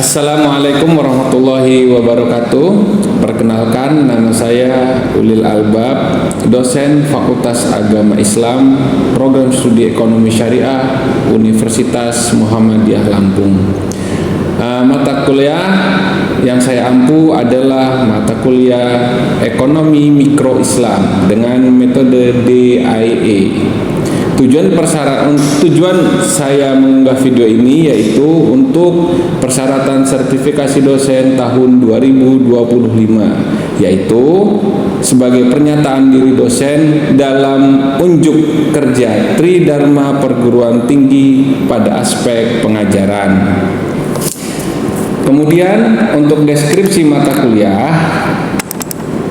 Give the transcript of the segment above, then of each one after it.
Assalamualaikum warahmatullahi wabarakatuh. Perkenalkan, nama saya Ulil Albab, dosen Fakultas Agama Islam, Program Studi Ekonomi Syariah, Universitas Muhammadiyah Lampung. Mata kuliah yang saya ampu adalah mata kuliah Ekonomi Mikro Islam dengan metode DIE. Tujuan saya mengunggah video ini yaitu untuk persyaratan sertifikasi dosen tahun 2025, yaitu sebagai pernyataan diri dosen dalam unjuk kerja Tridharma Perguruan Tinggi pada aspek pengajaran. Kemudian untuk deskripsi mata kuliah,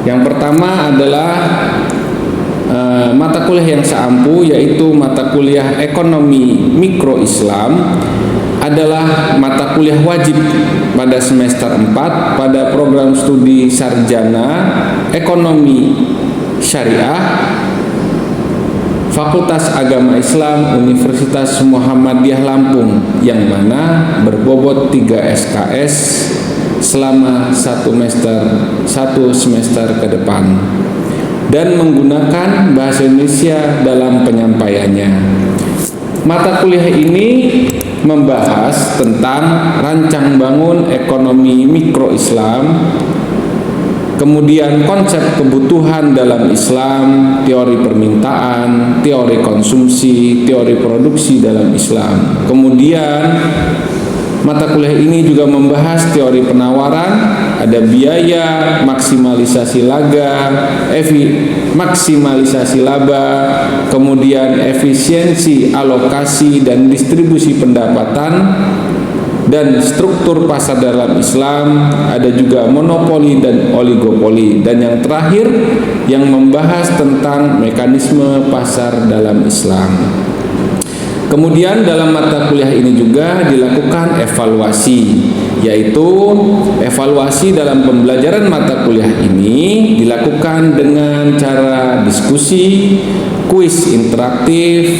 yang pertama adalah mata kuliah yang saya ampu, yaitu mata kuliah Ekonomi Mikro Islam, adalah mata kuliah wajib pada semester 4 pada program studi sarjana Ekonomi Syariah Fakultas Agama Islam Universitas Muhammadiyah Lampung, yang mana berbobot 3 SKS selama satu semester ke depan, dan menggunakan bahasa Indonesia dalam penyampaiannya. Mata kuliah ini membahas tentang rancang bangun ekonomi mikro Islam, kemudian konsep kebutuhan dalam Islam, teori permintaan, teori konsumsi, teori produksi dalam Islam. Kemudian mata kuliah ini juga membahas teori penawaran, ada biaya, maksimalisasi maksimalisasi laba, kemudian efisiensi alokasi dan distribusi pendapatan, dan struktur pasar dalam Islam, ada juga monopoli dan oligopoli, dan yang terakhir yang membahas tentang mekanisme pasar dalam Islam. Kemudian dalam mata kuliah ini juga dilakukan evaluasi, yaitu evaluasi dalam pembelajaran mata kuliah ini dilakukan dengan cara diskusi, kuis interaktif,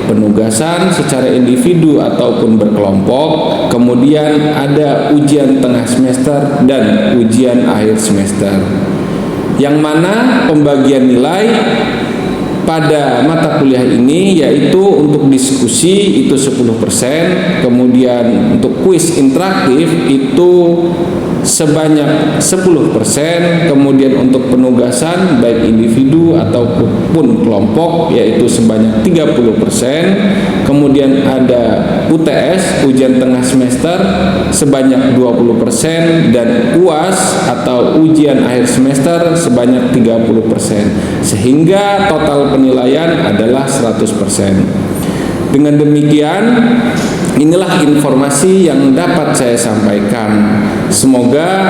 penugasan secara individu ataupun berkelompok, kemudian ada ujian tengah semester dan ujian akhir semester, yang mana pembagian nilai pada mata kuliah ini yaitu untuk diskusi itu 10%, kemudian untuk kuis interaktif itu sebanyak 10%, kemudian untuk penugasan baik individu ataupun kelompok yaitu sebanyak 30%, kemudian ada UTS ujian tengah semester sebanyak 20%, dan UAS atau ujian akhir semester sebanyak 30%, sehingga total penilaian adalah 100%. Dengan demikian, inilah informasi yang dapat saya sampaikan. Semoga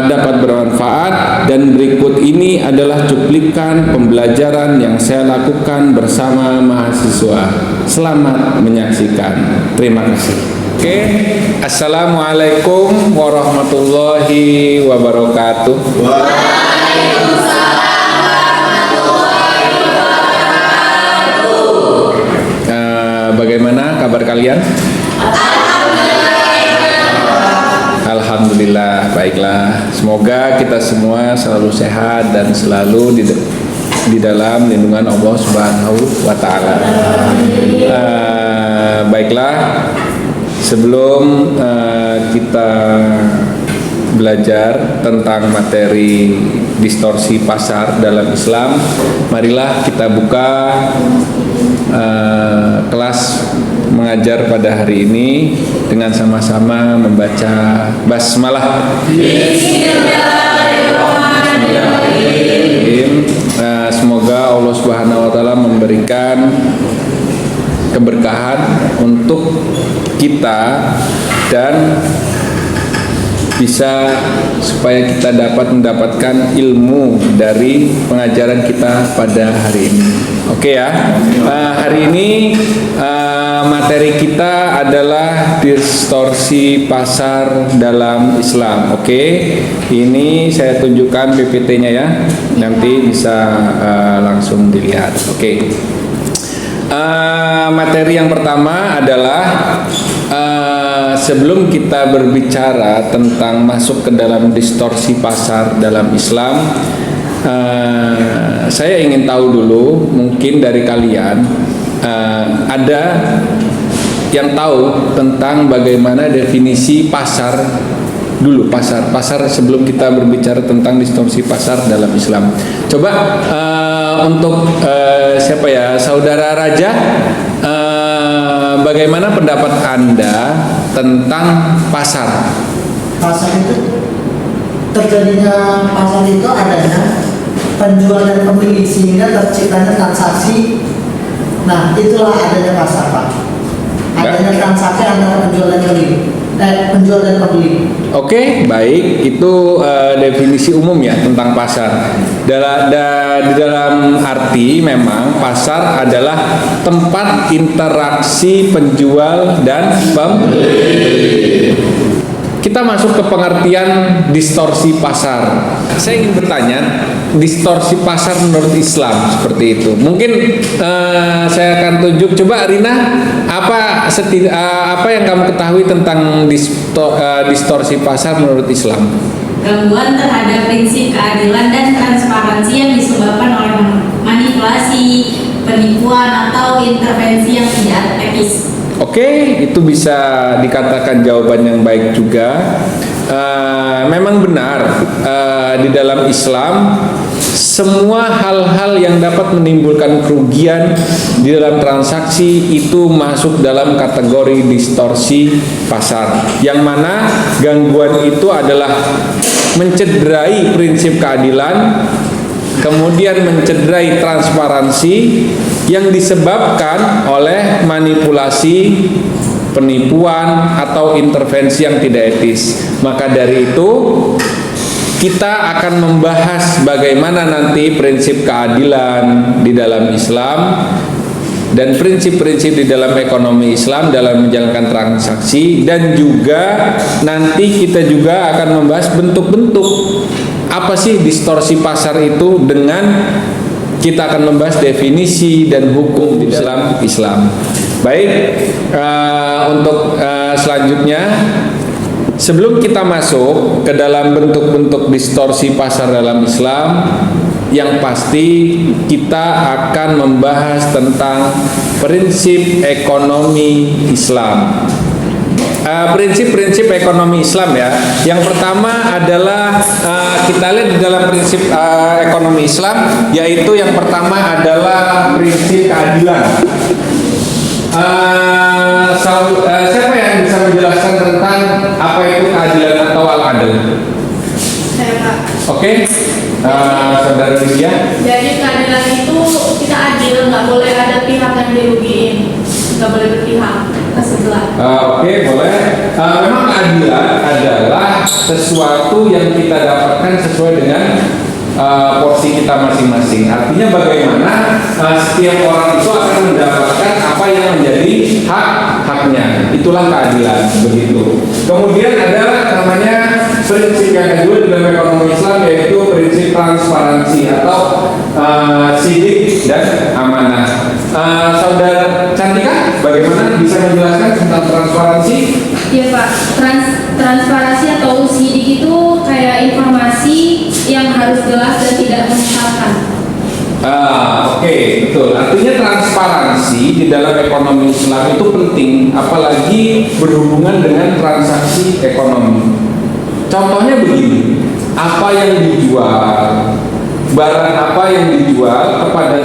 dapat bermanfaat, dan berikut ini adalah cuplikan pembelajaran yang saya lakukan bersama mahasiswa. Selamat menyaksikan. Terima kasih. Oke, Assalamualaikum warahmatullahi wabarakatuh. Bagaimana kabar kalian? Alhamdulillah, baiklah. Semoga kita semua selalu sehat dan selalu di dalam lindungan Allah Subhanahu wa Ta'ala. Baiklah, sebelum kita belajar tentang materi distorsi pasar dalam Islam, marilah kita buka kelas mengajar pada hari ini dengan sama-sama membaca basmalah. Bismillahirrahmanirrahim. Semoga Allah Subhanahu wa Ta'ala memberikan keberkahan untuk kita dan bisa supaya kita dapat mendapatkan ilmu dari pengajaran kita pada hari ini. Oke ya. Hari ini materi kita adalah distorsi pasar dalam Islam. Oke. Ini saya tunjukkan PPT-nya ya. Nanti bisa langsung dilihat. Oke. Materi yang pertama adalah sebelum kita berbicara tentang masuk ke dalam distorsi pasar dalam Islam, saya ingin tahu dulu, mungkin dari kalian ada yang tahu tentang bagaimana definisi pasar dulu, pasar sebelum kita berbicara tentang distorsi pasar dalam Islam. Coba untuk siapa ya, saudara Raja, bagaimana pendapat Anda tentang pasar? Pasar itu, terjadinya pasar itu adanya penjual dan pembeli sehingga terciptanya transaksi. Nah, itulah adanya pasar, Pak. Adanya transaksi antara penjual dan pembeli. Oke, baik. Itu definisi umum ya tentang pasar. Di dalam arti memang pasar adalah tempat interaksi penjual dan pembeli. Kita masuk ke pengertian distorsi pasar. Saya ingin bertanya, distorsi pasar menurut Islam seperti itu. Mungkin saya akan tunjuk. Coba Rina, apa yang kamu ketahui tentang distorsi pasar menurut Islam? Gangguan terhadap prinsip keadilan dan transparansi yang disebabkan oleh manipulasi, penipuan, atau intervensi yang tidak etis. Oke, itu bisa dikatakan jawaban yang baik juga. Memang benar, di dalam Islam semua hal-hal yang dapat menimbulkan kerugian di dalam transaksi itu masuk dalam kategori distorsi pasar, yang mana gangguan itu adalah mencederai prinsip keadilan, kemudian mencederai transparansi yang disebabkan oleh manipulasi, penipuan, atau intervensi yang tidak etis. Maka dari itu kita akan membahas bagaimana nanti prinsip keadilan di dalam Islam dan prinsip-prinsip di dalam ekonomi Islam dalam menjalankan transaksi, dan juga nanti kita juga akan membahas bentuk-bentuk apa sih distorsi pasar itu, dengan kita akan membahas definisi dan hukum di dalam Islam. Baik, untuk selanjutnya, sebelum kita masuk ke dalam bentuk-bentuk distorsi pasar dalam Islam, yang pasti kita akan membahas tentang prinsip ekonomi Islam. Prinsip-prinsip ekonomi Islam ya. Yang pertama adalah kita lihat di dalam prinsip ekonomi Islam, yaitu yang pertama adalah prinsip keadilan. Siapa yang bisa menjelaskan tentang apa itu keadilan atau al-adl? Saya, Pak. Oke, saudara Lydia. Jadi keadilan itu kita adil, nggak boleh ada pihak yang dirugiin, nggak boleh berpihak ke sebelah. Oke, boleh. Memang keadilan adalah sesuatu yang kita dapatkan sesuai dengan porsi kita masing-masing. Artinya bagaimana setiap orang itu akan mendapatkan apa yang menjadi hak-haknya. Itulah keadilan, begitu. Kemudian ada namanya prinsip yang kedua di dalam ekonomi Islam, yaitu prinsip transparansi atau sidik dan amanah. Saudara Cantika, bagaimana bisa menjelaskan tentang transparansi? Iya Pak, transparansi atau sidik itu kayak informasi yang harus jelas dan tidak menyesatkan. Oke, betul. Artinya transparansi di dalam ekonomi Islam itu penting, apalagi berhubungan dengan transaksi ekonomi. Contohnya begini, apa yang dijual, barang apa yang dijual kepada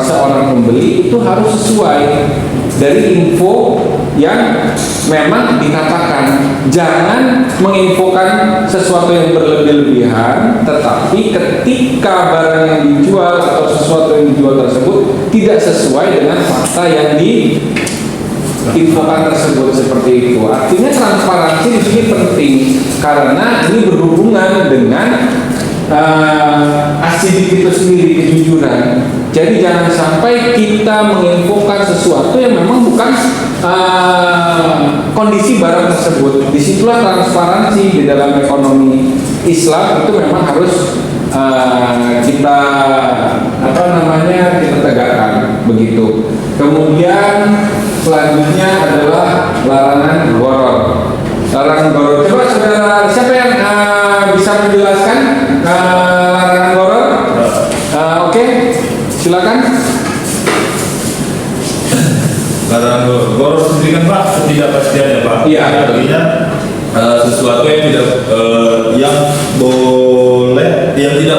seorang pembeli itu harus sesuai dari info yang memang dikatakan. Jangan menginfokan sesuatu yang berlebih-lebihan, tetapi ketika barang yang dijual atau sesuatu yang dijual tersebut tidak sesuai dengan fakta yang diinfokan tersebut, seperti itu. Artinya transparansi di sini penting karena ini berhubungan dengan asidik itu sendiri, kejujuran. Jadi jangan sampai kita menginfokan sesuatu yang memang bukan kondisi barang tersebut. Disitulah transparansi di dalam ekonomi Islam itu memang harus kita kita tegakkan, begitu. Kemudian selanjutnya adalah larangan gharar. Larangan gharar. Coba saudara, siapa yang bisa menjelaskan larangan gharar? Oke, silakan. Larangan gharar sendiri kan Pak, ketidakpastian ya Pak. Iya. Artinya sesuatu yang tidak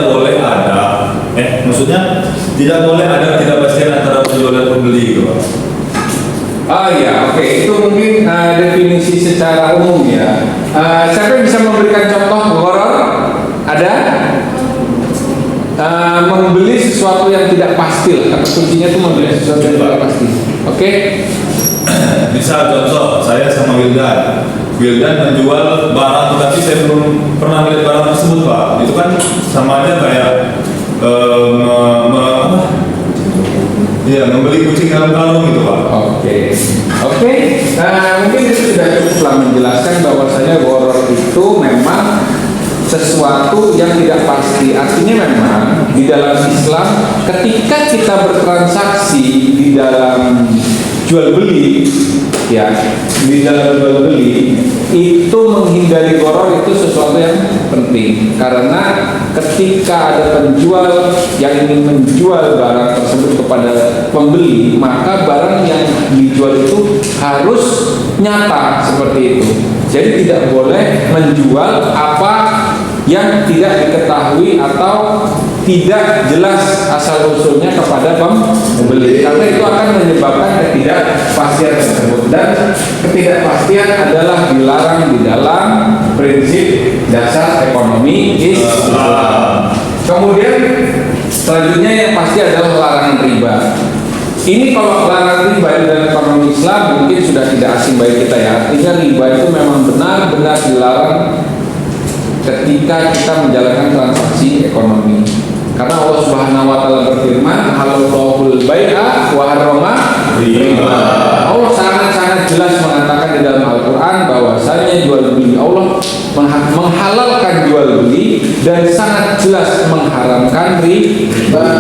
boleh ada. Maksudnya tidak boleh ada ketidakpastian antara penjual dan pembeli gitu Pak. Ya, oke. Itu mungkin definisi secara umum ya. Siapa yang bisa memberikan contoh gharar? Ada? Membeli sesuatu yang tidak pasti. Kata kuncinya itu membeli sesuatu yang tidak pasti. Oke? Misal contoh, saya sama Wildan menjual barang, tapi saya belum pernah melihat barang tersebut Pak. Itu kan sama aja kayak membeli kucing dalam karung gitu Pak. Oke. Mungkin itu sudah cukup menjelaskan bahwasanya gharar itu memang sesuatu yang tidak pasti. Artinya memang di dalam Islam ketika kita bertransaksi di dalam jual beli, ya, di dalam jual beli itu menghindari gharar itu sesuatu yang penting, karena ketika ada penjual yang ingin menjual barang tersebut kepada pembeli, maka barang yang dijual itu harus nyata seperti itu. Jadi tidak boleh menjual apa yang tidak diketahui atau tidak jelas asal usulnya kepada pembeli, karena itu akan menyebabkan ketidakpastian tersebut, dan ketidakpastian adalah dilarang di dalam prinsip dasar ekonomi Islam. Kemudian selanjutnya yang pasti adalah larangan riba. Ini kalau larangan riba di dalam ekonomi Islam mungkin sudah tidak asing bagi kita ya. Artinya riba itu memang benar-benar dilarang ketika kita menjalankan transaksi ekonomi. Karena Allah Subhanahu wa taala berfirman, "Halallahu bai'a wa harrama riba." Allah sangat-sangat jelas mengatakan di dalam Al-Qur'an bahwasanya jual beli, Allah menghalalkan jual beli dan sangat jelas mengharamkan riba.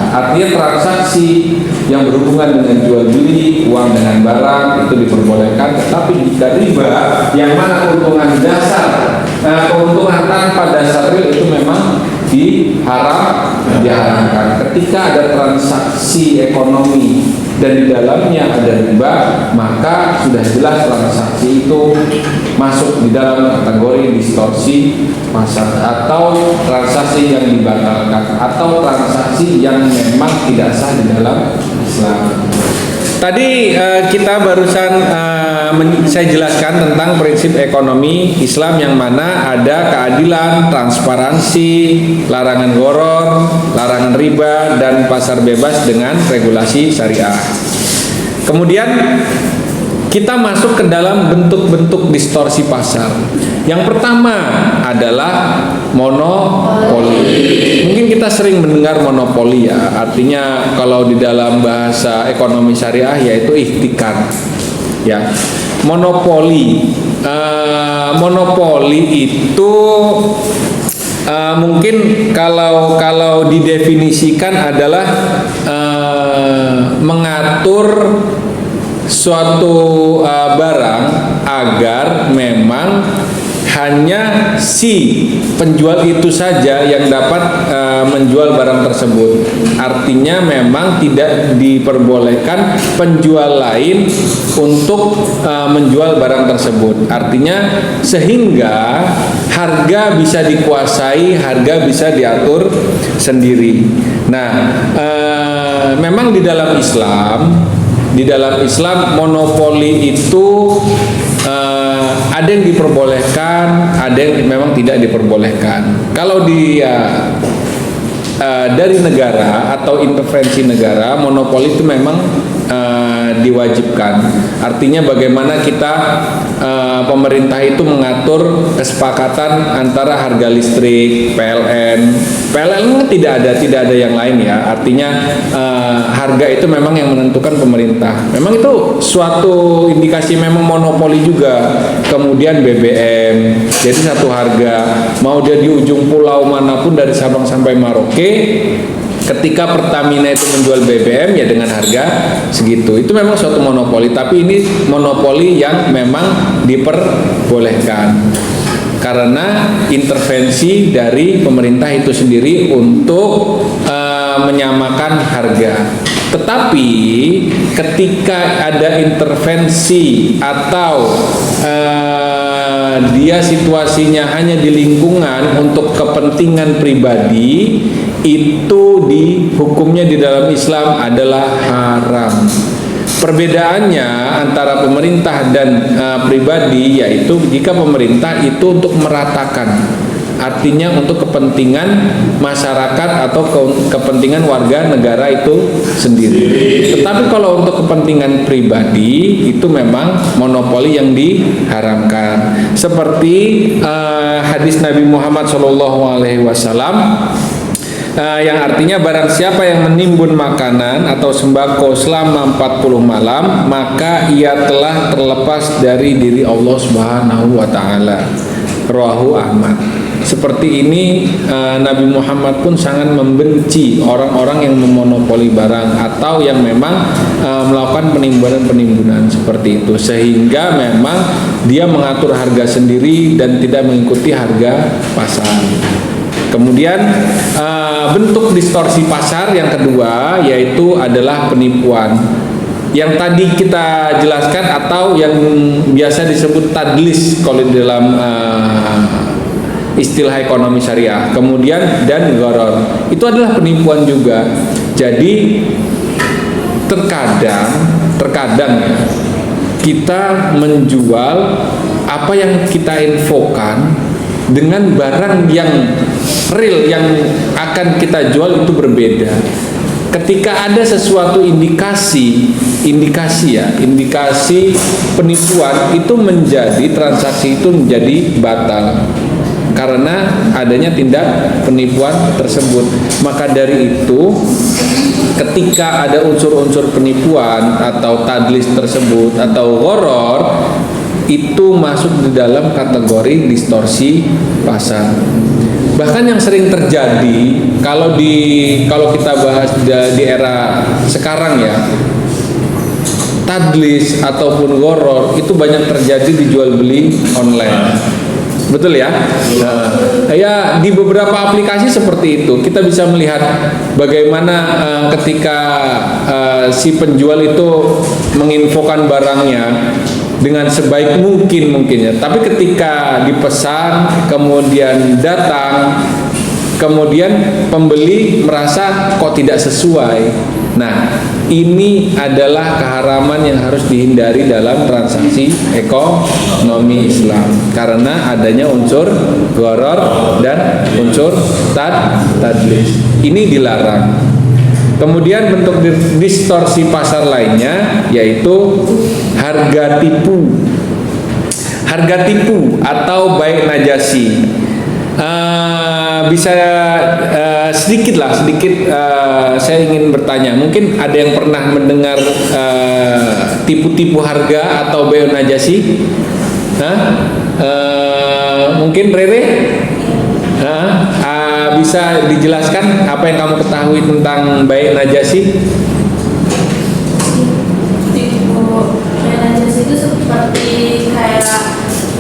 Artinya transaksi yang berhubungan dengan jual beli, uang dengan barang itu diperbolehkan, tetapi jika riba yang mana keuntungan dasar, keuntungan tanpa dasar real itu memang diharamkan. Ketika ada transaksi ekonomi dan di dalamnya ada riba, maka sudah jelas transaksi itu masuk di dalam kategori distorsi pasar atau transaksi yang dibatalkan atau transaksi yang memang tidak sah di dalam Islam. Tadi kita barusan saya jelaskan tentang prinsip ekonomi Islam yang mana ada keadilan, transparansi, larangan gharar, larangan riba, dan pasar bebas dengan regulasi syariah. Kemudian kita masuk ke dalam bentuk-bentuk distorsi pasar. Yang pertama adalah monopoli. Mungkin kita sering mendengar monopoli ya, artinya kalau di dalam bahasa ekonomi syariah yaitu ihtikar. Ya, monopoli. Monopoli itu mungkin kalau didefinisikan adalah mengatur suatu barang agar memang hanya si penjual itu saja yang dapat menjual barang tersebut. Artinya memang tidak diperbolehkan penjual lain untuk menjual barang tersebut. Artinya sehingga harga bisa dikuasai, harga bisa diatur sendiri. Nah, memang di dalam Islam monopoli itu ada yang diperbolehkan, ada yang memang tidak diperbolehkan. Kalau dia dari negara atau intervensi negara, monopoli itu memang diwajibkan. Artinya bagaimana kita pemerintah itu mengatur kesepakatan antara harga listrik, PLN tidak ada yang lain ya. Artinya harga itu memang yang menentukan pemerintah. Memang itu suatu indikasi memang monopoli juga. Kemudian BBM, jadi satu harga, mau dia di ujung pulau manapun dari Sabang sampai Merauke, Ketika Pertamina itu menjual BBM ya dengan harga segitu, itu memang suatu monopoli, tapi ini monopoli yang memang diperbolehkan karena intervensi dari pemerintah itu sendiri untuk menyamakan harga. Tetapi ketika ada intervensi atau dia situasinya hanya di lingkungan untuk kepentingan pribadi, itu hukumnya di dalam Islam adalah haram. Perbedaannya antara pemerintah dan pribadi yaitu jika pemerintah itu untuk meratakan, artinya untuk kepentingan masyarakat atau kepentingan warga negara itu sendiri. Tetapi kalau untuk kepentingan pribadi itu memang monopoli yang diharamkan. Seperti hadis Nabi Muhammad SAW yang artinya barang siapa yang menimbun makanan atau sembako selama 40 malam, maka ia telah terlepas dari diri Allah Subhanahu wa taala. Rawahu Ahmad. Seperti ini Nabi Muhammad pun sangat membenci orang-orang yang memonopoli barang atau yang memang melakukan penimbunan-penimbunan seperti itu, sehingga memang dia mengatur harga sendiri dan tidak mengikuti harga pasar. Kemudian bentuk distorsi pasar yang kedua yaitu adalah penipuan. Yang tadi kita jelaskan atau yang biasa disebut tadlis kalau di dalam istilah ekonomi syariah. Kemudian dan gharar. Itu adalah penipuan juga. Jadi terkadang ya, kita menjual apa yang kita infokan dengan barang yang real yang akan kita jual itu berbeda. Ketika ada sesuatu indikasi penipuan itu menjadi transaksi itu menjadi batal karena adanya tindak penipuan tersebut. Maka dari itu ketika ada unsur-unsur penipuan atau tadlis tersebut atau gharar, itu masuk di dalam kategori distorsi pasar. Bahkan yang sering terjadi kalau kita bahas di era sekarang ya, tadlis ataupun gharar itu banyak terjadi di jual beli online. Betul ya? Ya di beberapa aplikasi seperti itu kita bisa melihat bagaimana ketika si penjual itu menginfokan barangnya dengan sebaik mungkin ya. Tapi ketika dipesan kemudian datang, kemudian pembeli merasa kok tidak sesuai. Nah, ini adalah keharaman yang harus dihindari dalam transaksi ekonomi Islam karena adanya unsur gharar dan unsur tadlis. Ini dilarang. Kemudian bentuk distorsi pasar lainnya yaitu harga tipu. Harga tipu atau bai najasi. Bisa sedikit saya ingin bertanya, mungkin ada yang pernah mendengar tipu-tipu harga atau bai najasi? Mungkin Rere? Bisa dijelaskan apa yang kamu ketahui tentang bai najasi? Tipu bai najasi itu seperti kayak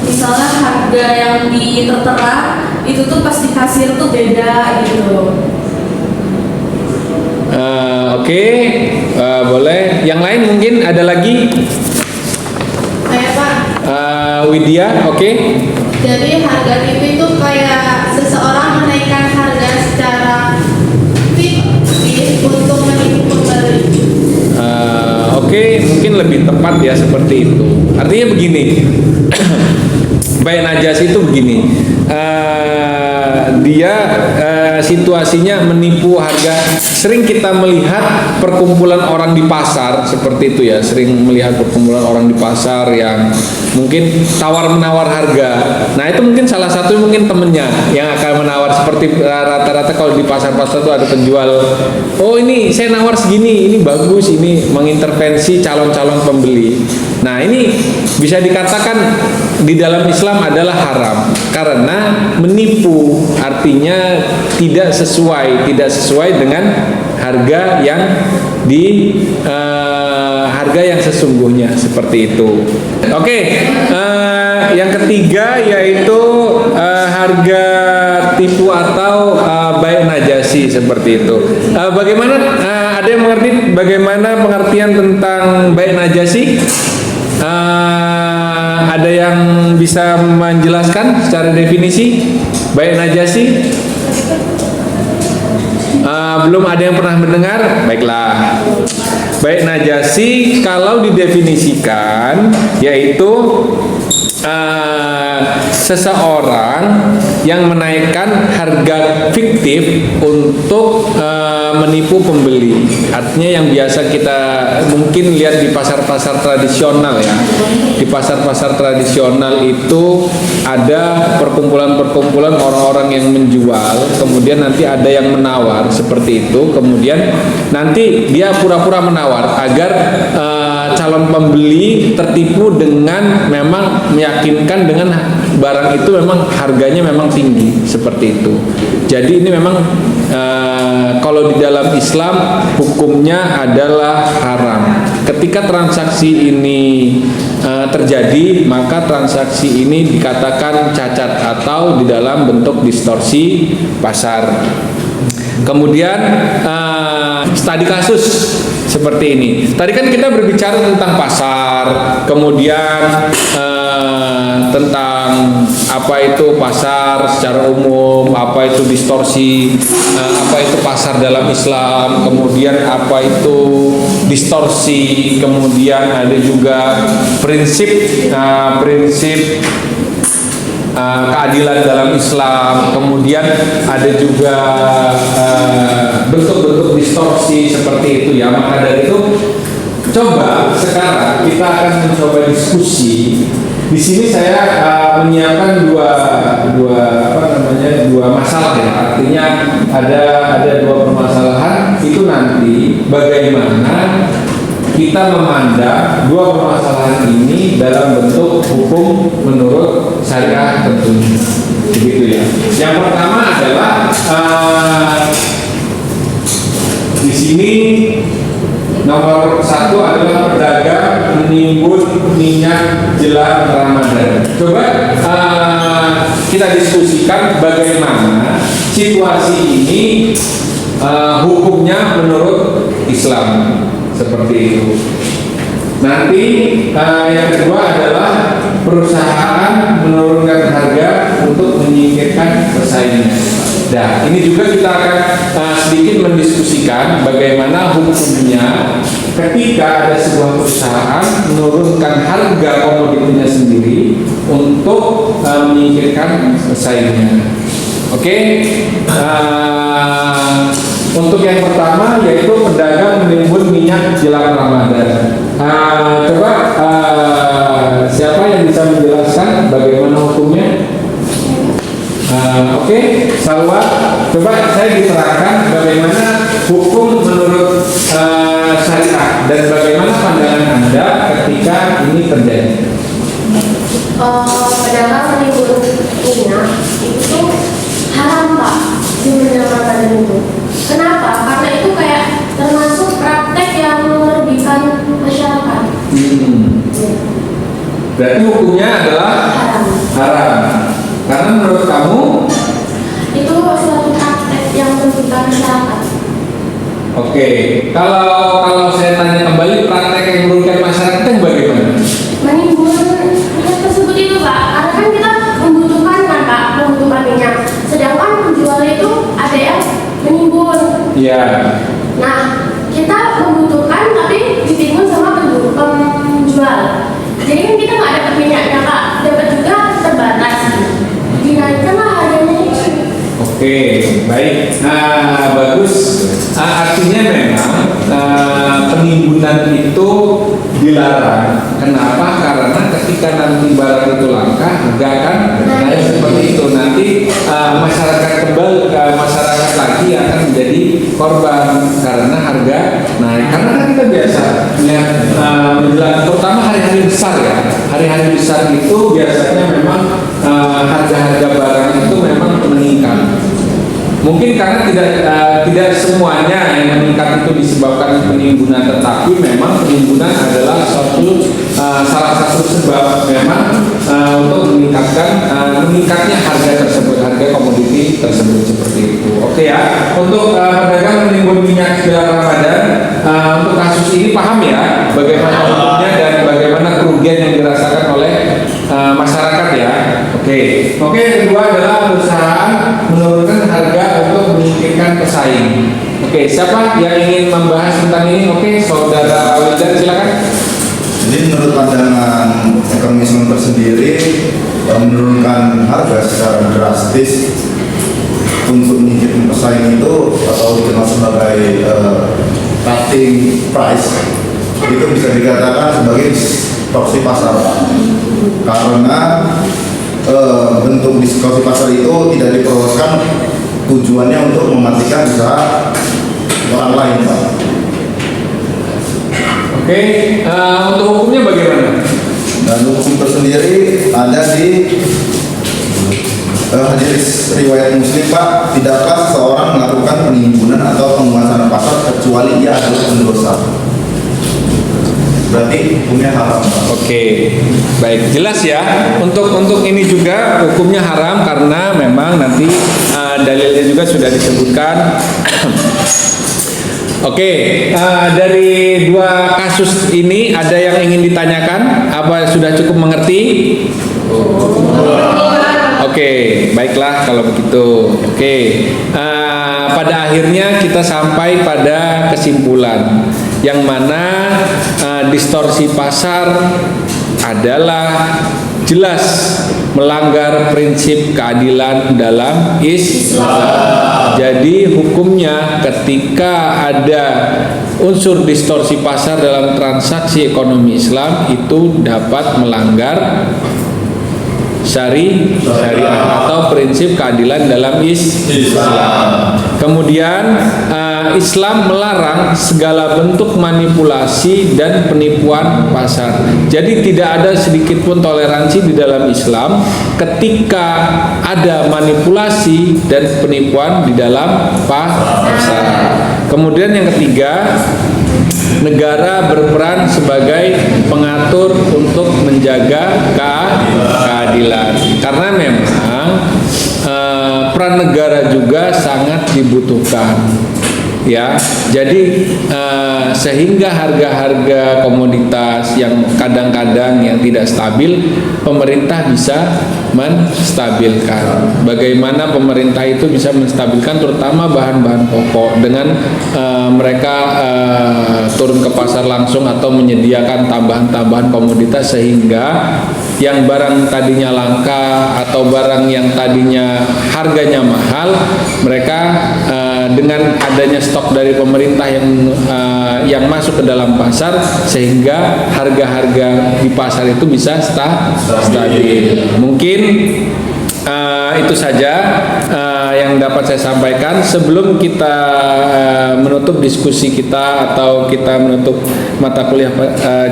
misalnya harga yang di tertera itu tuh pas di kasir tuh beda gitu. Oke, boleh. Yang lain mungkin ada lagi? Kayak Pak. Widya, oke. Jadi harga tipu itu kayak seseorang menaikkan harga secara fiktif untuk menipu pembeli. Oke, mungkin lebih tepat ya seperti itu. Artinya begini, bai najasi itu begini. Dia situasinya menipu harga. Sering kita melihat perkumpulan orang di pasar seperti itu ya. Sering melihat perkumpulan orang di pasar yang mungkin tawar-menawar harga. Nah itu mungkin salah satu mungkin temennya yang akan menawar, seperti rata-rata kalau di pasar-pasar itu ada penjual, oh ini saya nawar segini, ini bagus, ini mengintervensi calon-calon pembeli. Nah ini bisa dikatakan di dalam Islam adalah haram karena menipu, artinya tidak sesuai dengan harga yang harga yang sesungguhnya, seperti itu. Oke, yang ketiga yaitu harga tipu atau bai' najasi, seperti itu. Bagaimana ada yang mengerti bagaimana pengertian tentang bai' najasi? Ada yang bisa menjelaskan secara definisi bai' najasi? Belum ada yang pernah mendengar? Baiklah. Bai' najasi kalau didefinisikan yaitu seseorang yang menaikkan harga fiktif untuk menipu pembeli. Artinya yang biasa kita mungkin lihat di pasar-pasar tradisional ya. Di pasar-pasar tradisional itu ada perkumpulan-perkumpulan orang-orang yang menjual, kemudian nanti ada yang menawar seperti itu, kemudian nanti dia pura-pura menawar agar calon pembeli tertipu dengan memang meyakinkan dengan barang itu memang harganya memang tinggi, seperti itu. Jadi ini memang kalau di dalam Islam hukumnya adalah haram. Ketika transaksi ini terjadi, maka transaksi ini dikatakan cacat atau di dalam bentuk distorsi pasar. Kemudian studi kasus seperti ini. Tadi kan kita berbicara tentang pasar, kemudian tentang apa itu pasar secara umum, apa itu distorsi, apa itu pasar dalam Islam, kemudian apa itu distorsi, kemudian ada juga prinsip keadilan dalam Islam, kemudian ada juga bentuk-bentuk distorsi seperti itu ya. Maka dari itu coba sekarang kita akan mencoba diskusi. Di sini saya menyiapkan dua masalah ya. Artinya ada dua permasalahan, itu nanti bagaimana kita memandang dua permasalahan ini dalam bentuk hukum menurut syariah tentunya, begitu ya. Yang pertama adalah di sini nomor satu adalah pedagang menimbun minyak jelang Ramadan. Coba kita diskusikan bagaimana situasi ini hukumnya menurut Islam. Seperti itu. Nanti yang kedua adalah perusahaan menurunkan harga untuk menyingkirkan pesaingnya. Nah, ini juga kita akan sedikit mendiskusikan bagaimana hukumnya ketika ada sebuah perusahaan menurunkan harga komoditinya sendiri untuk menyingkirkan pesaingnya. Oke. Untuk yang pertama yaitu pedagang menimbun minyak jelang Ramadan. Coba siapa yang bisa menjelaskan bagaimana hukumnya? Oke, Salwa, coba saya diterangkan bagaimana hukum menurut syariat dan bagaimana pandangan Anda ketika ini terjadi. Pedagang menimbun minyak itu haram Pak di Ramadan itu. Kenapa? Karena itu kayak termasuk praktek yang merugikan masyarakat. Berarti hukumnya adalah haram. Karena menurut kamu itu suatu praktek yang merugikan masyarakat. Oke, kalau saya tanya kembali praktek yang merugikan masyarakat itu bagaimana? Menimbun minyak tersebut itu Pak, karena kan kita membutuhkan minyak. Sedangkan penjual itu ada yang menimbun. Iya. Nah, kita membutuhkan tapi ditimbun sama penjual. Jadi kan kita nggak dapat minyaknya Pak, dapat juga terbatas. Dinaikkanlah harganya itu. Oke, baik. Bagus. Artinya memang penimbunan itu dilarang. Kenapa? Karena ketika nanti barang itu langka, harga akan naik seperti itu. Nanti masyarakat masyarakat lagi akan menjadi korban karena harga naik. Karena kan kita biasa melihat menjelang, terutama hari-hari besar ya. Hari-hari besar itu biasanya memang harga-harga barang itu memang meningkat. Mungkin karena tidak semuanya yang meningkat itu disebabkan penimbunan, tetapi memang penimbunan adalah salah satu sebab memang untuk meningkatnya harga tersebut, harga komoditi tersebut seperti itu. Oke ya, untuk pedagang menimbun minyak jelang Ramadan, untuk kasus ini paham ya bagaimana hukumnya dan bagaimana kerugian yang dirasakan oleh masyarakat ya. Oke, yang kedua adalah perusahaan menurunkan harga untuk menyingkirkan pesaing. Oke, siapa yang ingin membahas tentang ini? Oke, saudara Wildan silakan. Jadi menurut pandangan ekonomi Islam tersendiri, menurunkan harga secara drastis untuk menyingkirkan pesaing itu atau dikenal sebagai cutting price itu bisa dikatakan sebagai distorsi pasar, karena bentuk distorsi pasar itu tidak diperolehkan tujuannya untuk mematikan usaha orang lain, Pak. Oke, untuk hukumnya bagaimana? Dan hukum tersendiri ada di hadis riwayat Muslim, Pak. Tidakkah seseorang melakukan penimbunan atau penguasaan pasar kecuali ia adalah pendosa? Berarti hukumnya haram, Pak. Oke, baik, jelas ya. Untuk ini juga hukumnya haram karena memang nanti dalilnya juga sudah disebutkan. Oke, dari dua kasus ini ada yang ingin ditanyakan? Apa sudah cukup mengerti? Oke, baiklah kalau begitu. Oke, pada akhirnya kita sampai pada kesimpulan yang mana distorsi pasar adalah jelas melanggar prinsip keadilan dalam Islam. Jadi hukumnya ketika ada unsur distorsi pasar dalam transaksi ekonomi Islam itu dapat melanggar syariah atau prinsip keadilan dalam Islam. Kemudian Islam melarang segala bentuk manipulasi dan penipuan pasar. Jadi tidak ada sedikit pun toleransi di dalam Islam ketika ada manipulasi dan penipuan di dalam pasar. Kemudian yang ketiga, negara berperan sebagai pengatur untuk menjaga keadilan, karena memang peran negara juga sangat dibutuhkan ya. Jadi sehingga harga-harga komoditas yang kadang-kadang yang tidak stabil, pemerintah bisa menstabilkan. Bagaimana pemerintah itu bisa menstabilkan terutama bahan-bahan pokok dengan mereka turun ke pasar langsung atau menyediakan tambahan-tambahan komoditas sehingga yang barang tadinya langka atau barang yang tadinya harganya mahal, mereka dengan adanya stok dari pemerintah yang masuk ke dalam pasar sehingga harga-harga di pasar itu bisa stabil. Mungkin itu saja yang dapat saya sampaikan. Sebelum kita menutup diskusi kita atau kita menutup mata kuliah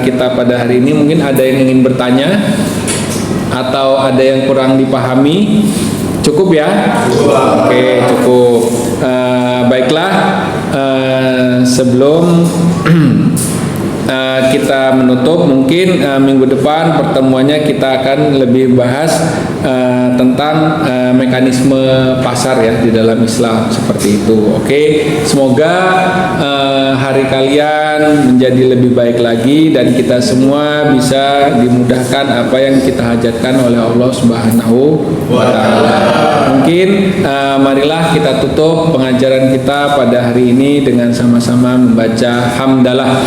kita pada hari ini, mungkin ada yang ingin bertanya atau ada yang kurang dipahami. Cukup ya? Oke, cukup. Baiklah, sebelum kita menutup, mungkin minggu depan pertemuannya kita akan lebih bahas tentang mekanisme pasar ya di dalam Islam seperti itu. Oke, semoga hari kalian menjadi lebih baik lagi dan kita semua bisa dimudahkan apa yang kita hajatkan oleh Allah Subhanahu wa Ta'ala. Mungkin marilah kita tutup pengajaran kita pada hari ini dengan sama-sama membaca hamdalah.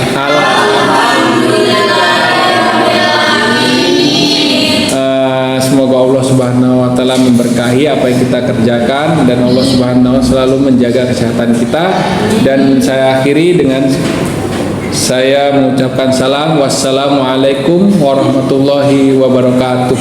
Semoga Allah Subhanahu wa Ta'ala memberkahi apa yang kita kerjakan dan Allah Subhanahu wa Ta'ala selalu menjaga kesehatan kita. Dan saya akhiri dengan Saya mengucapkan salam. Wassalamualaikum warahmatullahi wabarakatuh.